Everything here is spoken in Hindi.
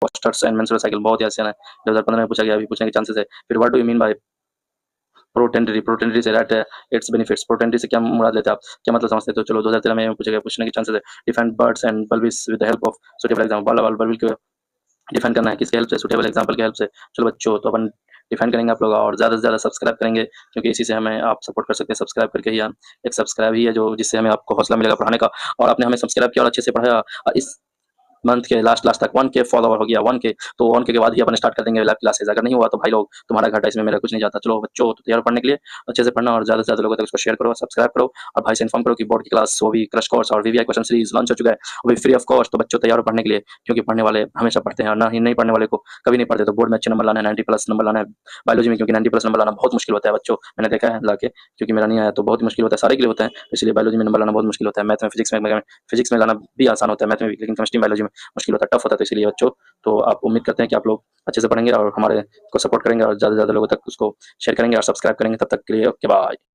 पोस्टर्स एंड मेंस्ट्रुअल साइकिल बहुत ही आसान है, 2015 में पूछा गया, अभी पूछने के चांसेस है। फिर what do you mean by protandry? Protandry से दैट इट्स बेनिफिट्स। प्रोटेंडरी से क्या मुराद लेते हैं आप, क्या मतलब समझते हैं? तो चलो 2013 में पूछा गया, पूछने के चांसेस है। Define buds and bulbils with the help of suitable example. Bulbil को डिफाइन करना है किसके हेल्प से? सुटेबल एग्जांपल की हेल्प से। चलो बच्चों, तो अपन डिफाइन करेंगे आप लोग, और ज़्यादा से ज़्यादा सब्सक्राइब करेंगे, क्योंकि इसी से हमें आप सपोर्ट कर सकते हैं। सब्सक्राइब करके ही हम, एक सब्सक्राइब ही है जो, जिससे हमें आपको हौसला मिलेगा पढ़ाने का, और आपने हमें सब्सक्राइब किया और अच्छे से पढ़ाया, और इस मंथ के लास्ट तक 1K फॉलोवर हो गया, 1K, तो 1K के बाद ही अपन स्टार्ट कर देंगे लाइव क्लासेस। अगर नहीं हुआ तो भाई लोग तुम्हारा घाटा, इसमें मेरा कुछ नहीं जाता। चलो बच्चों, तो तैयार पढ़ने के लिए अच्छे से पढ़ना, और ज़्यादा से ज़्यादा लोगों तक उसको शेयर करो, सब्सक्राइब करो, और भाई से इन्फॉर्म करो कि बोर्ड की क्लास, वो भी क्रश कोर्स और वीवीआई क्वेश्चन सीरीज लॉन्च हो चुका है, वो भी फ्री ऑफ कॉस्ट। तो बच्चों तैयार हो पढ़ने के लिए, क्योंकि पढ़ने वाले हमेशा पढ़ते हैं, और ना ही नहीं पढ़ने वाले को कभी नहीं पढ़ते। तो बोर्ड में अच्छे नंबर लाना है, 90+ नंबर लाना है बायोलॉजी में, क्योंकि 90+ नंबर लाना बहुत मुश्किल होता है बच्चों, मैंने देखा है लाके, क्योंकि मेरा नहीं आया तो बहुत ही मुश्किल होता है, सारे के लिए होता है, तो इसलिए बायोलॉजी में नंबर लाना बहुत मुश्किल होता है। मैथ में, फिजिक्स में लाना भी आसान होता है, मैथ में भी, लेकिन केमिस्ट्री बायोलॉजी में मुश्किल होता है, टफ होता है। तो इसलिए बच्चों, तो आप उम्मीद करते हैं कि आप लोग अच्छे से पढ़ेंगे और हमारे को सपोर्ट करेंगे, और ज़्यादा से ज़्यादा लोगों तक उसको शेयर करेंगे और सब्सक्राइब करेंगे। तब तक के लिए ओके बाय।